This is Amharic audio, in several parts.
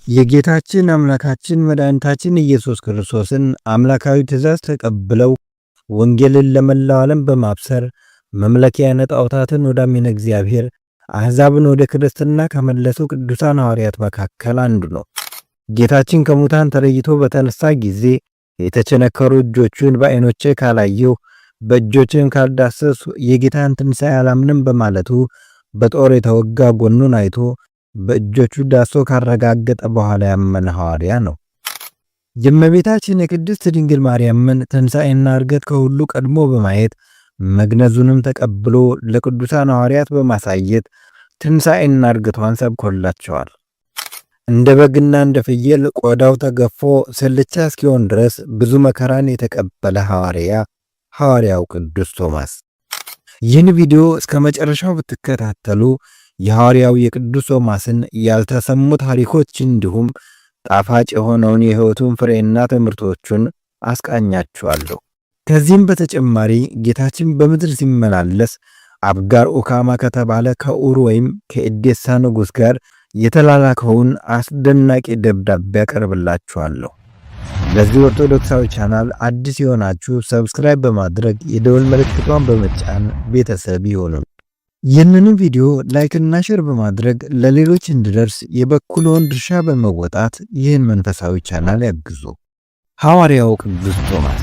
የጌታችን አምላካችን መድኃኒታችን ኢየሱስ ክርስቶስን አምላካዊ ትእዛዝ ተቀብለው ወንጌልን ለመላው ዓለም በማብሰር መምለኪያ ጣዖታትን ወዳሚነ እግዚአብሔር አሕዛብን ወደ ክርስትና ከመለሱ ቅዱሳን ሐዋርያት መካከል አንዱ ነው። ጌታችን ከሙታን ተለይቶ በተነሳ ጊዜ የተቸነከሩ እጆቹን በዓይኖቼ ካላየሁ በእጆቼም ካልዳሰሱ የጌታን ትንሣኤ አላምንም በማለቱ በጦር የተወጋ ጎኑን አይቶ በእጆቹ ዳሶ ካረጋገጠ በኋላ ያመነ ሐዋርያ ነው። የእመቤታችን የቅድስት ድንግል ማርያምን ትንሣኤና ዕርገት ከሁሉ ቀድሞ በማየት መግነዙንም ተቀብሎ ለቅዱሳን ሐዋርያት በማሳየት ትንሣኤና ዕርገቷን ሰብኮላቸዋል። እንደ በግና እንደ ፍየል ቆዳው ተገፎ ስልቻ እስኪሆን ድረስ ብዙ መከራን የተቀበለ ሐዋርያው ቅዱስ ቶማስ። ይህን ቪዲዮ እስከ መጨረሻው ብትከታተሉ የሐዋርያው የቅዱስ ቶማስን ያልተሰሙ ታሪኮች እንዲሁም ጣፋጭ የሆነውን የሕይወቱን ፍሬና ትምህርቶቹን አስቃኛችኋለሁ። ከዚህም በተጨማሪ ጌታችን በምድር ሲመላለስ አብጋር ኡካማ ከተባለ ከኡር ወይም ከኤዴሳ ንጉሥ ጋር የተላላከውን አስደናቂ ደብዳቤ ያቀርብላችኋለሁ። ለዚህ ኦርቶዶክሳዊ ቻናል አዲስ የሆናችሁ ሰብስክራይብ በማድረግ የደወል ምልክቷን በመጫን ቤተሰብ ይሁኑ። ይህንን ቪዲዮ ላይክና ሼር በማድረግ ለሌሎች እንዲደርስ የበኩልዎን ድርሻ በመወጣት ይህን መንፈሳዊ ቻናል ያግዙ። ሐዋርያው ቅዱስ ቶማስ።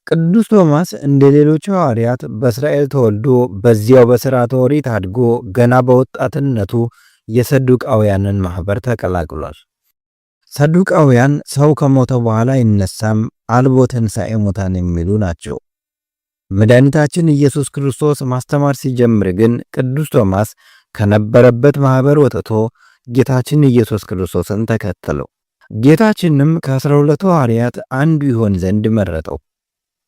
ቅዱስ ቶማስ እንደ ሌሎች ሐዋርያት በእስራኤል ተወልዶ በዚያው በሥርዓተ ኦሪት አድጎ ገና በወጣትነቱ የሰዱቃውያንን ማኅበር ተቀላቅሏል። ሰዱቃውያን ሰው ከሞተ በኋላ አይነሳም፣ አልቦ ትንሣኤ ሙታን የሚሉ ናቸው። መድኃኒታችን ኢየሱስ ክርስቶስ ማስተማር ሲጀምር ግን ቅዱስ ቶማስ ከነበረበት ማኅበር ወጥቶ ጌታችን ኢየሱስ ክርስቶስን ተከተለው። ጌታችንም ከ12 ሐዋርያት አንዱ ይሆን ዘንድ መረጠው።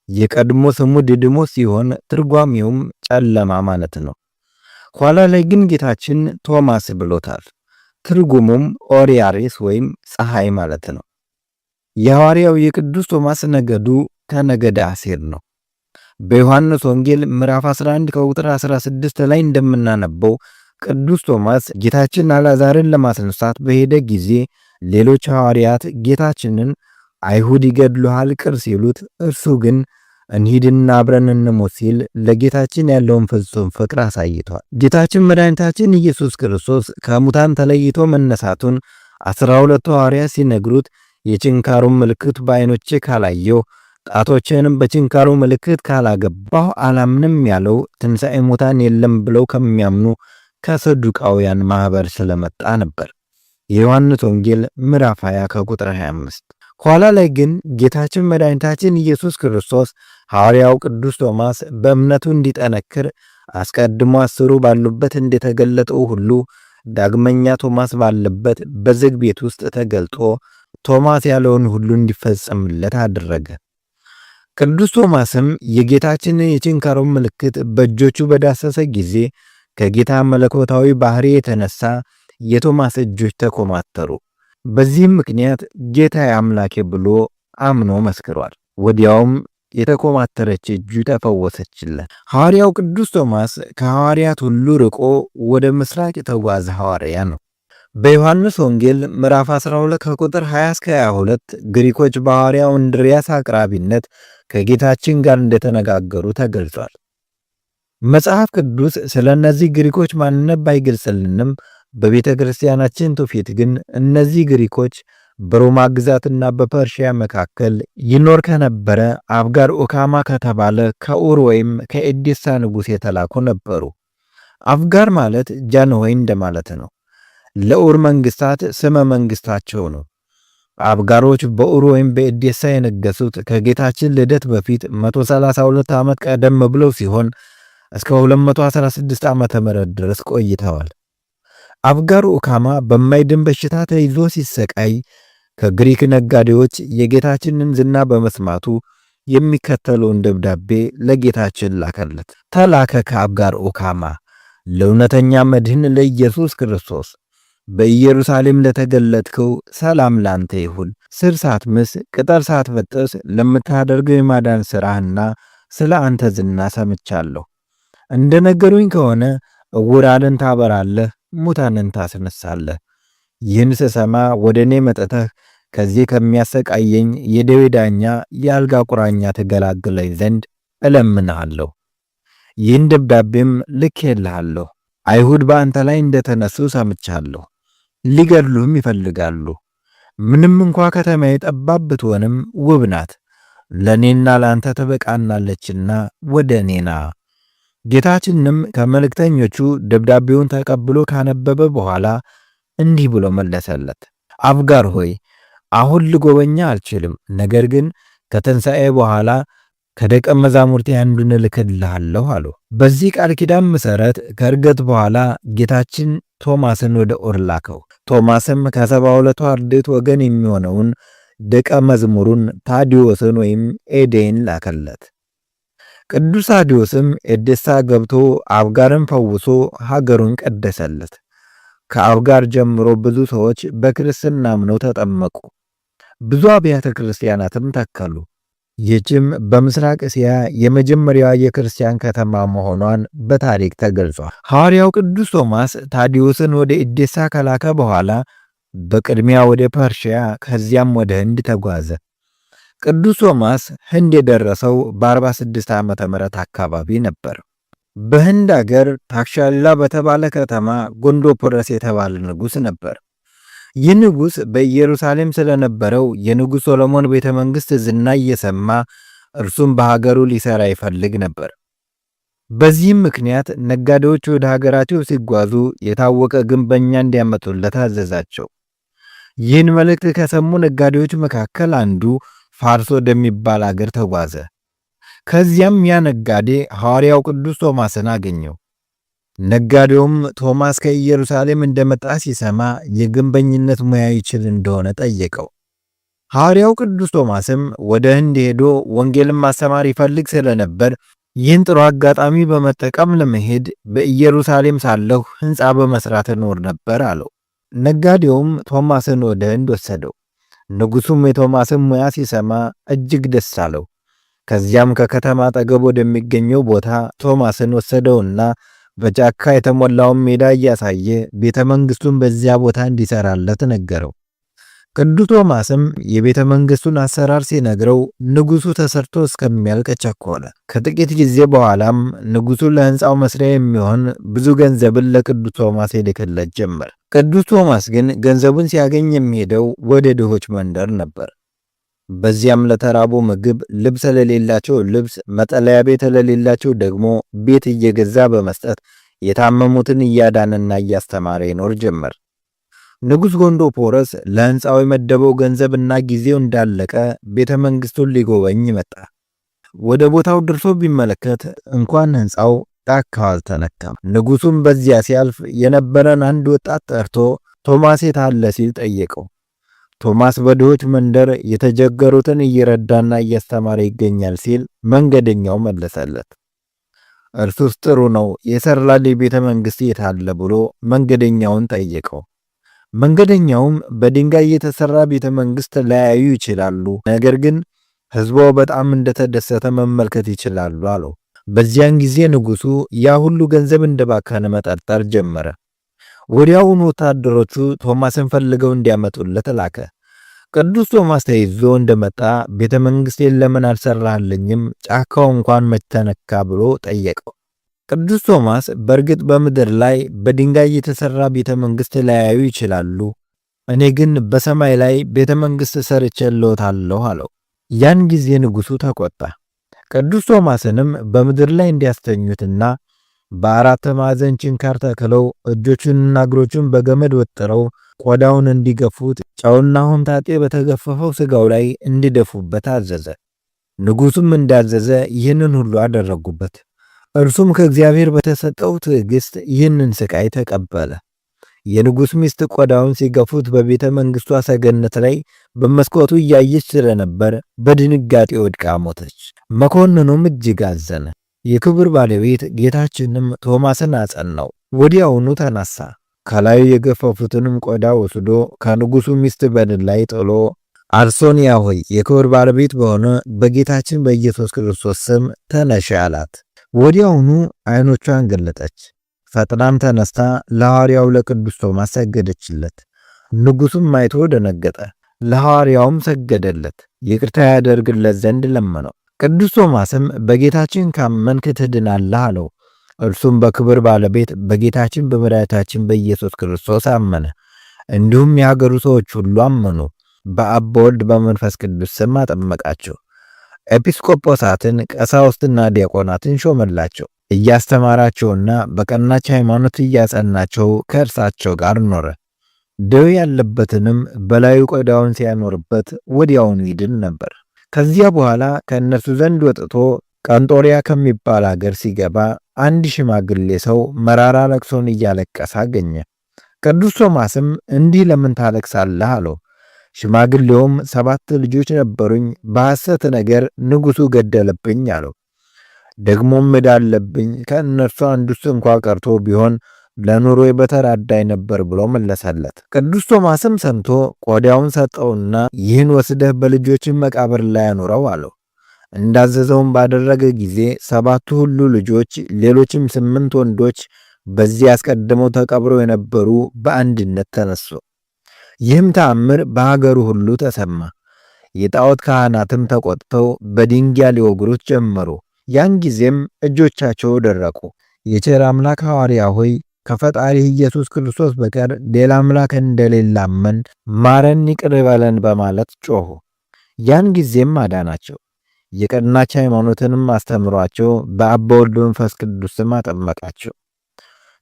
የቀድሞ ስሙ ዲድሞስ ሲሆን ትርጓሜውም ጨለማ ማለት ነው። ኋላ ላይ ግን ጌታችን ቶማስ ብሎታል። ትርጉሙም ኦሪያሪስ ወይም ፀሐይ ማለት ነው። የሐዋርያው የቅዱስ ቶማስ ነገዱ ከነገደ አሴር ነው። በዮሐንስ ወንጌል ምዕራፍ 11 ከቁጥር 16 ላይ እንደምናነበው ቅዱስ ቶማስ ጌታችን አልዓዛርን ለማስነሳት በሄደ ጊዜ ሌሎች ሐዋርያት ጌታችንን አይሁድ ይገድሉሃል ቅር ሲሉት፣ እርሱ ግን እንሂድና አብረን እንሞት ሲል ለጌታችን ያለውን ፍጹም ፍቅር አሳይቷል። ጌታችን መድኃኒታችን ኢየሱስ ክርስቶስ ከሙታን ተለይቶ መነሳቱን 12 ሐዋርያት ሲነግሩት የችንካሩን ምልክት በዓይኖቼ ካላየሁ ጣቶቼንም በችንካሩ ምልክት ካላገባሁ አላምንም ያለው ትንሣኤ ሙታን የለም ብለው ከሚያምኑ ከሰዱቃውያን ማኅበር ስለመጣ ነበር። የዮሐንስ ወንጌል ምዕራፍ 20 ከቁጥር 25። ኋላ ላይ ግን ጌታችን መድኃኒታችን ኢየሱስ ክርስቶስ ሐዋርያው ቅዱስ ቶማስ በእምነቱ እንዲጠነክር አስቀድሞ 10ሩ ባሉበት እንደተገለጠው ሁሉ ዳግመኛ ቶማስ ባለበት በዝግ ቤት ውስጥ ተገልጦ ቶማስ ያለውን ሁሉ እንዲፈጸምለት አደረገ። ቅዱስ ቶማስም የጌታችንን የችንካሩን ምልክት በእጆቹ በዳሰሰ ጊዜ ከጌታ መለኮታዊ ባህሪ የተነሳ የቶማስ እጆች ተኮማተሩ። በዚህም ምክንያት ጌታ አምላኬ ብሎ አምኖ መስክሯል። ወዲያውም የተኮማተረች እጁ ተፈወሰችለት። ሐዋርያው ቅዱስ ቶማስ ከሐዋርያት ሁሉ ርቆ ወደ ምስራቅ የተጓዘ ሐዋርያ ነው። በዮሐንስ ወንጌል ምዕራፍ 12 ከቁጥር 20 እስከ 22 ግሪኮች በሐዋርያው እንድርያስ አቅራቢነት ከጌታችን ጋር እንደተነጋገሩ ተገልጿል። መጽሐፍ ቅዱስ ስለ እነዚህ ግሪኮች ማንነት ባይገልጽልንም በቤተ ክርስቲያናችን ትውፊት ግን እነዚህ ግሪኮች በሮማ ግዛትና በፐርሺያ መካከል ይኖር ከነበረ አብጋር ኡካማ ከተባለ ከኡር ወይም ከኤዴሳ ንጉሥ የተላኩ ነበሩ። አብጋር ማለት ጃንሆይ እንደማለት ነው። ለኡር መንግስታት ስመ መንግስታቸው ነው። አብጋሮች በኡር ወይም በኤዴሳ የነገሱት ከጌታችን ልደት በፊት 132 ዓመት ቀደም ብለው ሲሆን እስከ 216 ዓመተ ምህረት ድረስ ቆይተዋል። አብጋር ኡካማ በማይድን በሽታ ተይዞ ሲሰቃይ ከግሪክ ነጋዴዎች የጌታችንን ዝና በመስማቱ የሚከተለውን ደብዳቤ ለጌታችን ላከለት። ተላከ ከአብጋር ኡካማ ለእውነተኛ መድህን ለኢየሱስ ክርስቶስ በኢየሩሳሌም ለተገለጥከው ሰላም ላንተ ይሁን። ስር ሳትምስ ቅጠል ሳትበጥስ ለምታደርገው የማዳን ሥራህና ስለ አንተ ዝና ሰምቻለሁ። እንደነገሩኝ ከሆነ ዕውራንን ታበራለህ፣ ሙታንን ታስነሳለህ። ይህን ስሰማ ወደ እኔ መጥተህ ከዚህ ከሚያሰቃየኝ የደዌ ዳኛ የአልጋ ቁራኛ ትገላግለኝ ዘንድ እለምንሃለሁ። ይህን ደብዳቤም ልኬልሃለሁ። አይሁድ በአንተ ላይ እንደተነሱ ሰምቻለሁ። ሊገድሉህም ይፈልጋሉ። ምንም እንኳ ከተማዬ ጠባብ ብትሆንም ውብ ናት፣ ለእኔና ለአንተ ትበቃናለችና ወደ እኔ ና። ጌታችንም ከመልእክተኞቹ ደብዳቤውን ተቀብሎ ካነበበ በኋላ እንዲህ ብሎ መለሰለት። አብጋር ሆይ አሁን ልጎበኛ አልችልም፣ ነገር ግን ከትንሣኤ በኋላ ከደቀ መዛሙርቴ አንዱን እልክልሃለሁ አለው። በዚህ ቃል ኪዳን መሠረት ከዕርገት በኋላ ጌታችን ቶማስን ወደ ኦር ላከው። ቶማስም ከ72ቱ አርድእት ወገን የሚሆነውን ደቀ መዝሙሩን ታዲዮስን ወይም ኤዴን ላከለት። ቅዱስ ታዲዮስም ኤዴሳ ገብቶ አብጋርን ፈውሶ ሀገሩን ቀደሰለት። ከአብጋር ጀምሮ ብዙ ሰዎች በክርስትና አምነው ተጠመቁ። ብዙ አብያተ ክርስቲያናትም ተከሉ። ይህችም በምስራቅ እስያ የመጀመሪያዋ የክርስቲያን ከተማ መሆኗን በታሪክ ተገልጿል። ሐዋርያው ቅዱስ ቶማስ ታዲዮስን ወደ ኤዴሳ ከላከ በኋላ በቅድሚያ ወደ ፐርሺያ ከዚያም ወደ ህንድ ተጓዘ። ቅዱስ ቶማስ ህንድ የደረሰው በ46 ዓመተ ምህረት አካባቢ ነበር። በህንድ አገር ታክሻላ በተባለ ከተማ ጎንዶፖረስ የተባለ ንጉሥ ነበር። ይህ ንጉሥ በኢየሩሳሌም ስለነበረው የንጉሥ ሶሎሞን ቤተ መንግሥት ዝና እየሰማ እርሱም በሀገሩ ሊሰራ ይፈልግ ነበር። በዚህም ምክንያት ነጋዴዎች ወደ ሀገራቸው ሲጓዙ የታወቀ ግንበኛ እንዲያመጡለት አዘዛቸው። ይህን መልእክት ከሰሙ ነጋዴዎች መካከል አንዱ ፋርስ ወደሚባል አገር ተጓዘ። ከዚያም ያ ነጋዴ ሐዋርያው ቅዱስ ቶማስን አገኘው። ነጋዴውም ቶማስ ከኢየሩሳሌም እንደመጣ ሲሰማ የግንበኝነት ሙያ ይችል እንደሆነ ጠየቀው። ሐዋርያው ቅዱስ ቶማስም ወደ ህንድ ሄዶ ወንጌልን ማስተማር ይፈልግ ስለነበር ይህን ጥሩ አጋጣሚ በመጠቀም ለመሄድ በኢየሩሳሌም ሳለሁ ሕንፃ በመስራት እኖር ነበር አለው። ነጋዴውም ቶማስን ወደ ህንድ ወሰደው። ንጉሡም የቶማስን ሙያ ሲሰማ እጅግ ደስ አለው። ከዚያም ከከተማ አጠገብ ወደሚገኘው ቦታ ቶማስን ወሰደውና በጫካ የተሞላውን ሜዳ እያሳየ ቤተ መንግሥቱን በዚያ ቦታ እንዲሰራለት ነገረው። ቅዱስ ቶማስም የቤተ መንግሥቱን አሰራር ሲነግረው ንጉሡ ተሰርቶ እስከሚያልቅ ቸኮለ። ከጥቂት ጊዜ በኋላም ንጉሡ ለሕንፃው መስሪያ የሚሆን ብዙ ገንዘብን ለቅዱስ ቶማስ ይልክለት ጀመር። ቅዱስ ቶማስ ግን ገንዘቡን ሲያገኝ የሚሄደው ወደ ድሆች መንደር ነበር። በዚያም ለተራቡ ምግብ፣ ልብስ ለሌላቸው ልብስ፣ መጠለያ ቤት ለሌላቸው ደግሞ ቤት እየገዛ በመስጠት የታመሙትን እያዳነና እያስተማረ ይኖር ጀመር። ንጉሥ ጎንዶፖረስ ለሕንፃው የመደበው ገንዘብና ጊዜው እንዳለቀ ቤተ መንግሥቱን ሊጎበኝ መጣ። ወደ ቦታው ደርሶ ቢመለከት እንኳን ሕንፃው ጫካው አልተነካም። ንጉሡም በዚያ ሲያልፍ የነበረን አንድ ወጣት ጠርቶ ቶማስ የት አለ ሲል ጠየቀው። ቶማስ በድሆች መንደር የተቸገሩትን እየረዳና እያስተማረ ይገኛል ሲል መንገደኛው መለሰለት። እርሱስ ጥሩ ነው፣ የሰራልኝ ቤተ መንግሥት የት አለ ብሎ መንገደኛውን ጠየቀው። መንገደኛውም በድንጋይ የተሰራ ቤተ መንግሥት ላያዩ ይችላሉ፣ ነገር ግን ሕዝቡ በጣም እንደተደሰተ መመልከት ይችላሉ አለው። በዚያን ጊዜ ንጉሡ ያ ሁሉ ገንዘብ እንደባከነ መጠርጠር ጀመረ። ወዲያውኑ ወታደሮቹ ቶማስን ፈልገው እንዲያመጡለት ላከ። ቅዱስ ቶማስ ተይዞ እንደመጣ ቤተ መንግሥቴን ለምን አልሰራልኝም? ጫካው እንኳን መች ተነካ ብሎ ጠየቀው። ቅዱስ ቶማስ በእርግጥ በምድር ላይ በድንጋይ የተሰራ ቤተ መንግሥት ላያዩ ይችላሉ፣ እኔ ግን በሰማይ ላይ ቤተ መንግሥት ሰርቼልዎታለሁ አለው። ያን ጊዜ ንጉሡ ተቆጣ። ቅዱስ ቶማስንም በምድር ላይ እንዲያስተኙትና በአራት ማዕዘን ችንካር ተክለው እጆቹንና እግሮቹን በገመድ ወጥረው ቆዳውን እንዲገፉት ጨውና ሆምጣጤ በተገፈፈው ሥጋው ላይ እንዲደፉበት አዘዘ። ንጉሡም እንዳዘዘ ይህንን ሁሉ አደረጉበት። እርሱም ከእግዚአብሔር በተሰጠው ትዕግሥት ይህንን ሥቃይ ተቀበለ። የንጉሥ ሚስት ቆዳውን ሲገፉት በቤተ መንግሥቷ ሰገነት ላይ በመስኮቱ እያየች ስለነበር በድንጋጤ ወድቃ ሞተች። መኮንኑም እጅግ አዘነ። የክብር ባለቤት ጌታችንም ቶማስን አጸናው። ወዲያውኑ ተነሳ። ከላዩ የገፈፉትንም ቆዳ ወስዶ ከንጉሡ ሚስት በድን ላይ ጥሎ አርሶንያ ሆይ የክብር ባለቤት በሆነ በጌታችን በኢየሱስ ክርስቶስ ስም ተነሽ አላት። ወዲያውኑ ዓይኖቿን ገለጠች፣ ፈጥናም ተነስታ ለሐዋርያው ለቅዱስ ቶማስ ሰገደችለት። ንጉሡም አይቶ ደነገጠ። ለሐዋርያውም ሰገደለት፣ ይቅርታ ያደርግለት ዘንድ ለመነው። ቅዱስ ቶማስም በጌታችን ካመንክ ትድናለህ አለው። እርሱም በክብር ባለቤት በጌታችን በመድኃኒታችን በኢየሱስ ክርስቶስ አመነ። እንዲሁም የሀገሩ ሰዎች ሁሉ አመኑ። በአብ በወልድ በመንፈስ ቅዱስ ስም አጠመቃቸው። ኤጲስቆጶሳትን ቀሳውስትና ዲያቆናትን ሾመላቸው። እያስተማራቸውና በቀናች ሃይማኖት እያጸናቸው ከእርሳቸው ጋር ኖረ። ደዌ ያለበትንም በላዩ ቆዳውን ሲያኖርበት ወዲያውኑ ይድን ነበር። ከዚያ በኋላ ከእነርሱ ዘንድ ወጥቶ ቀንጦሪያ ከሚባል አገር ሲገባ አንድ ሽማግሌ ሰው መራራ ለቅሶን እያለቀሰ አገኘ። ቅዱስ ቶማስም እንዲህ ለምን ታለቅሳለህ አለው። ሽማግሌውም 7 ልጆች ነበሩኝ፣ በሐሰት ነገር ንጉሡ ገደለብኝ አለው። ደግሞም ዕዳ አለብኝ፣ ከእነርሱ አንዱስ እንኳ ቀርቶ ቢሆን ለኑሮ በተራዳኝ ነበር ብሎ መለሰለት። ቅዱስ ቶማስም ሰምቶ ቆዳውን ሰጠውና ይህን ወስደህ በልጆችን መቃብር ላይ አኑረው አለው። እንዳዘዘውም ባደረገ ጊዜ 7ቱ ሁሉ ልጆች ሌሎችም 8 ወንዶች በዚህ አስቀድመው ተቀብረው የነበሩ በአንድነት ተነሱ። ይህም ተአምር በሀገሩ ሁሉ ተሰማ። የጣዖት ካህናትም ተቆጥተው በድንጋይ ሊወግሩት ጀመሩ። ያን ጊዜም እጆቻቸው ደረቁ። የቸር አምላክ ሐዋርያ ሆይ ከፈጣሪህ ኢየሱስ ክርስቶስ በቀር ሌላ አምላክ እንደሌለ አመን፣ ማረን፣ ይቅር በለን በማለት ጮኹ። ያን ጊዜም አዳናቸው። የቀናች ሃይማኖትንም አስተምሯቸው በአብ በወልድ በመንፈስ ቅዱስ ስም አጠመቃቸው።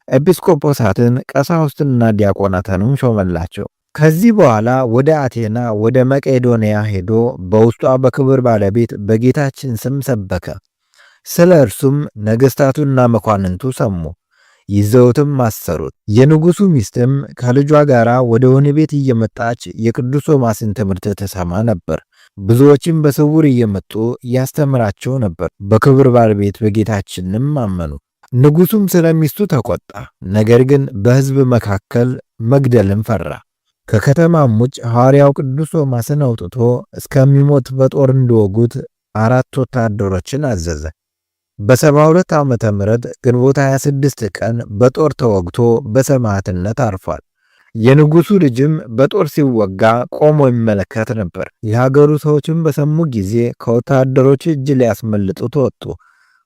ኤጲስቆጶሳትን ቀሳውስትና ዲያቆናትንም ሾመላቸው። ከዚህ በኋላ ወደ አቴና ወደ መቄዶንያ ሄዶ በውስጧ በክብር ባለቤት በጌታችን ስም ሰበከ። ስለ እርሱም ነገሥታቱና መኳንንቱ ሰሙ፣ ይዘውትም አሰሩት። የንጉሡ ሚስትም ከልጇ ጋር ወደ ወህኒ ቤት እየመጣች የቅዱስ ቶማስን ትምህርት ትሰማ ነበር። ብዙዎችም በስውር እየመጡ ያስተምራቸው ነበር። በክብር ባለቤት በጌታችንም አመኑ። ንጉሡም ስለ ሚስቱ ተቆጣ፣ ነገር ግን በሕዝብ መካከል መግደልን ፈራ። ከከተማም ውጭ ሐዋርያው ቅዱስ ቶማስን አውጥቶ እስከሚሞት በጦር እንዲወጉት 4 ወታደሮችን አዘዘ። በ72 ዓመተ ምህረት ግንቦት 26 ቀን በጦር ተወግቶ በሰማዕትነት አርፏል። የንጉሡ ልጅም በጦር ሲወጋ ቆሞ ይመለከት ነበር። የሀገሩ ሰዎችም በሰሙ ጊዜ ከወታደሮች እጅ ሊያስመልጡት ወጡ፣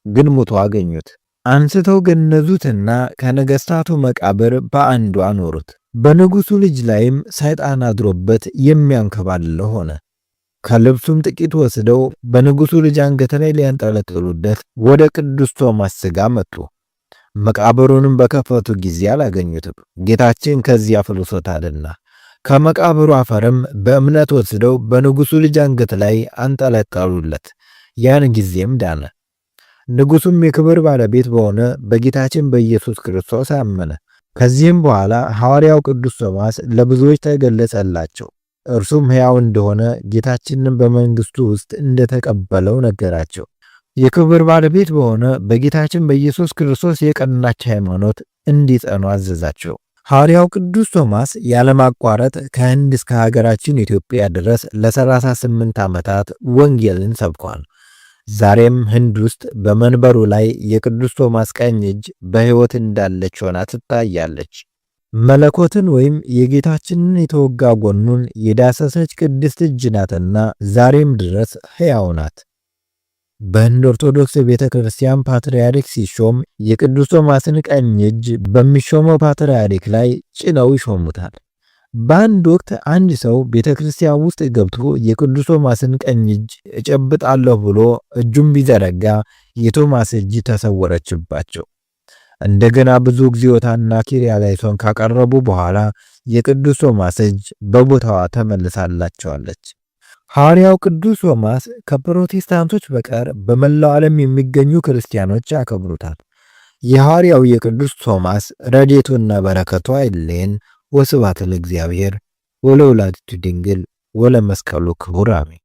ግን ሙቶ አገኙት። አንስተው ገነዙትና ከነገሥታቱ መቃብር በአንዱ አኖሩት። በንጉሡ ልጅ ላይም ሰይጣን አድሮበት የሚያንከባልለው ሆነ። ከልብሱም ጥቂት ወስደው በንጉሡ ልጅ አንገት ላይ ሊያንጠለጥሉለት ወደ ቅዱስ ቶማስ ሥጋ መጡ። መቃብሩንም በከፈቱ ጊዜ አላገኙትም፣ ጌታችን ከዚያ አፍልሶታልና። ከመቃብሩ አፈርም በእምነት ወስደው በንጉሡ ልጅ አንገት ላይ አንጠለጠሉለት። ያን ጊዜም ዳነ። ንጉሡም የክብር ባለቤት በሆነ በጌታችን በኢየሱስ ክርስቶስ አመነ። ከዚህም በኋላ ሐዋርያው ቅዱስ ቶማስ ለብዙዎች ተገለጸላቸው። እርሱም ሕያው እንደሆነ ጌታችንን በመንግሥቱ ውስጥ እንደተቀበለው ነገራቸው። የክብር ባለቤት በሆነ በጌታችን በኢየሱስ ክርስቶስ የቀናች ሃይማኖት እንዲጸኑ አዘዛቸው። ሐዋርያው ቅዱስ ቶማስ ያለማቋረጥ ከህንድ እስከ ሀገራችን ኢትዮጵያ ድረስ ለ38 ዓመታት ወንጌልን ሰብኳል። ዛሬም ህንድ ውስጥ በመንበሩ ላይ የቅዱስ ቶማስ ቀኝ እጅ በሕይወት እንዳለች ሆና ትታያለች። መለኮትን ወይም የጌታችንን የተወጋ ጎኑን የዳሰሰች ቅድስት እጅ ናትና ዛሬም ድረስ ሕያው ናት። በህንድ ኦርቶዶክስ ቤተ ክርስቲያን ፓትርያርክ ሲሾም የቅዱስ ቶማስን ቀኝ እጅ በሚሾመው ፓትርያርክ ላይ ጭነው ይሾሙታል። በአንድ ወቅት አንድ ሰው ቤተ ክርስቲያን ውስጥ ገብቶ የቅዱስ ቶማስን ቀኝ እጅ እጨብጣለሁ ብሎ እጁን ቢዘረጋ የቶማስ እጅ ተሰወረችባቸው። እንደገና ብዙ እግዚኦታና ኪርያላይሶን ካቀረቡ በኋላ የቅዱስ ቶማስ እጅ በቦታዋ ተመልሳላቸዋለች። ሐዋርያው ቅዱስ ቶማስ ከፕሮቴስታንቶች በቀር በመላው ዓለም የሚገኙ ክርስቲያኖች ያከብሩታል። የሐዋርያው የቅዱስ ቶማስ ረድኤቱና በረከቱ አይለየን። ወስብሐት ለእግዚአብሔር ወለወላዲቱ ድንግል ወለመስቀሉ ክቡር አሜን።